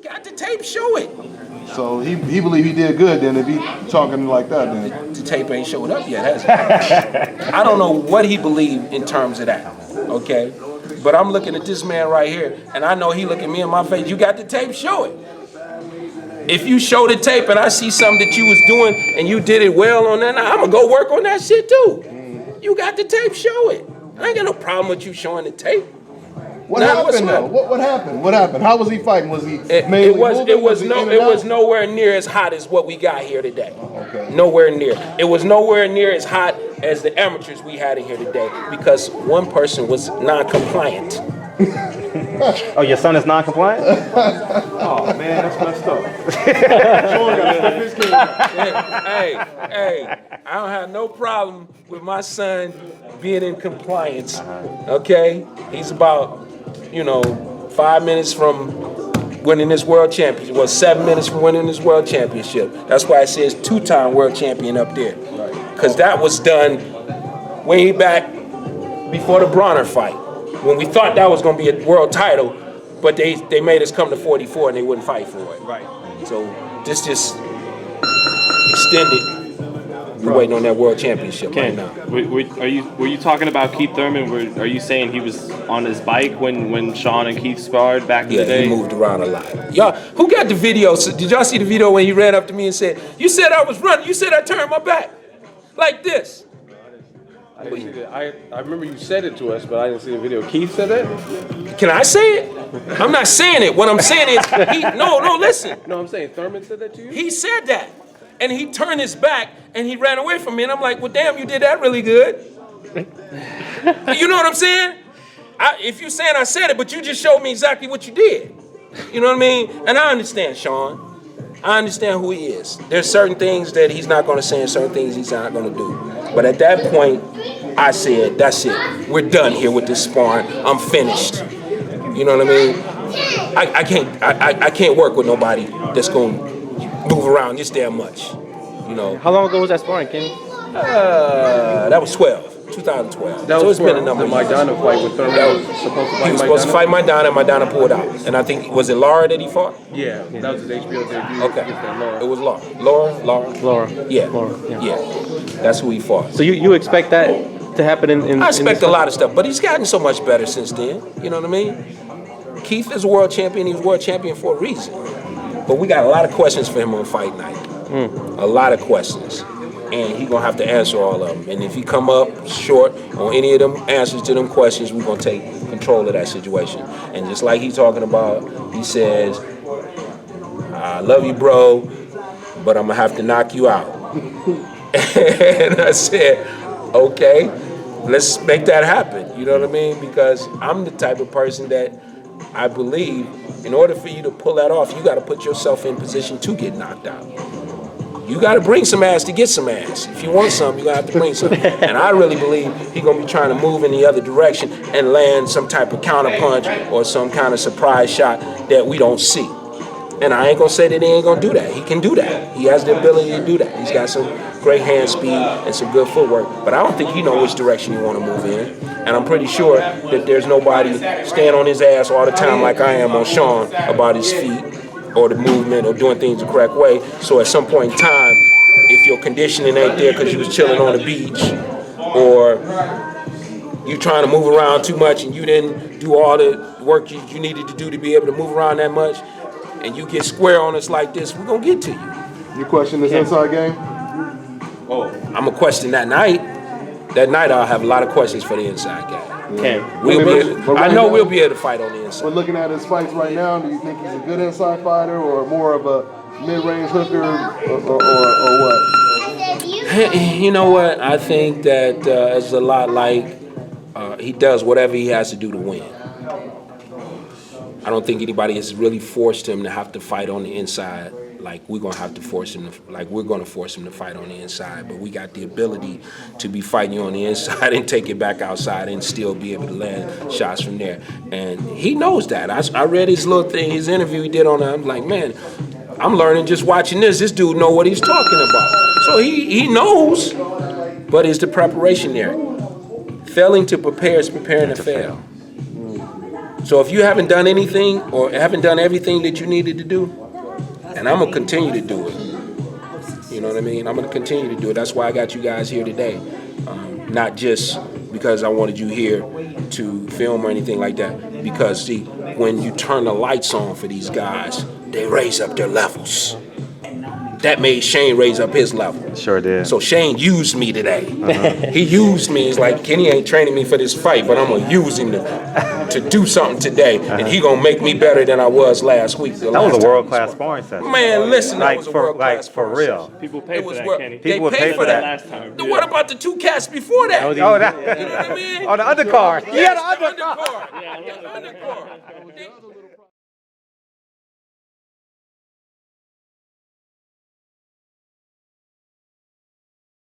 got the tape, show it. So he believe he did good then if he talking like that then. The tape ain't showed up yet, has it? I don't know what he believed in terms of that, okay? But I'm looking at this man right here, and I know he looking me in my face. You got the tape, show it. If you show the tape and I see something that you was doing and you did it well on that, I'm gonna go work on that shit too. You got the tape, show it. I ain't got no problem with you showing the tape. What happened though? What happened? What happened? How was he fighting? Was he it was nowhere near as hot as what we got here today. Okay. Nowhere near. It was nowhere near as hot as the amateurs we had in here today because one person was non-compliant. Oh, your son is non-compliant? Oh man, that's messed up. Hey, I don't have no problem with my son being in compliance. Okay, he's about 5 minutes from winning this world championship. Well, 7 minutes from winning this world championship. That's why it says 2-time world champion up there, because that was done way back before the Bronner fight. When we thought that was going to be a world title, but they made us come to 44 and they wouldn't fight for it. Right. So this just extended. We're waiting on that world championship right now. Were you talking about Keith Thurman? Are you saying he was on his bike when Shawn and Keith sparred back in the day? Yeah, he moved around a lot. Y'all, who got the video? Did y'all see the video when he ran up to me and said, "You said I was running. You said I turned my back like this." I didn't see that. I remember you said it to us, but I didn't see the video. Keith said that? Can I say it? I'm not saying it. What I'm saying is, listen. No, I'm saying Thurman said that to you? He said that. And he turned his back and he ran away from me. And I'm like, well, damn, you did that really good. You know what I'm saying? If you're saying I said it, but you just showed me exactly what you did. You know what I mean? And I understand Shawn. I understand who he is. There's certain things that he's not going to say and certain things he's not going to do. But at that point, I said, that's it. We're done here with this sparring. I'm finished. You know what I mean? I can't work with nobody that's going to move around this damn much. How long ago was that sparring, Kenny? That was 2012. So it's been a number the of years. Maidana fight with Thurman was supposed to fight He was supposed to fight Maidana, and Maidana pulled out. And I think, was it Laura that he fought? Yeah, that was his HBO debut. Okay. Laura. It was Laura. Laura. Yeah. Laura. Yeah. That's who he fought. So you expect that to happen in I expect a lot of stuff, but he's gotten so much better since then. You know what I mean? Keith is a world champion. He was world champion for a reason. But we got a lot of questions for him on fight night. A lot of questions. And he's going to have to answer all of them. And if he come up short on any of them answers to them questions, we're going to take control of that situation. And just like he's talking about, he says, I love you, bro, but I'm going to have to knock you out. And I said, okay, let's make that happen. You know what I mean? Because I'm the type of person that I believe in order for you to pull that off, you got to put yourself in position to get knocked out. You got to bring some ass to get some ass. If you want something, you're going to have to bring something. And I really believe he's going to be trying to move in the other direction and land some type of counter punch or some kind of surprise shot that we don't see. And I ain't going to say that he ain't going to do that. He can do that. He has the ability to do that. He's got some great hand speed and some good footwork. But I don't think he knows which direction you want to move in. And I'm pretty sure that there's nobody staying on his ass all the time like I am on Shawn about his feet or the movement or doing things the correct way. So at some point in time, if your conditioning ain't there because you was chilling on the beach or you trying to move around too much and you didn't do all the work you needed to do to be able to move around that much, and you get square on us like this, we're going to get to you. You question this inside game? Oh, I'm going to question that night. That night I'll have a lot of questions for the inside game. I know we'll be able to fight on the inside. But looking at his fights right now, do you think he's a good inside fighter or more of a mid-range hooker or what? You know what? I think that it's a lot like he does whatever he has to do to win. I don't think anybody has really forced him to have to fight on the inside like we're going to force him to fight on the inside. But we got the ability to be fighting on the inside and take it back outside and still be able to land shots from there. And he knows that. I read his little thing, his interview he did on that. I'm like, man, I'm learning just watching this. This dude know what he's talking about. So he knows, but is the preparation there? Failing to prepare is preparing to fail. So if you haven't done anything or haven't done everything that you needed to do, and I'm gonna continue to do it. You know what I mean? I'm gonna continue to do it. That's why I got you guys here today. Not just because I wanted you here to film or anything like that. Because see, when you turn the lights on for these guys, they raise up their levels. That made Shane raise up his level. Sure did. So Shane used me today. He used me. He's like, Kenny ain't training me for this fight, but I'm gonna use him to do something today, and he gonna make me better than I was last week. That was a world-class sparring session. Man, listen, that like was a for world-class like for sparring real. session. People pay for that, Kenny. They People paid for that. last time. Then what about the 2 cats before that? Oh, that. You know what I mean? On the undercard. Yes, Yeah, the undercard. undercard. Yeah, the undercard.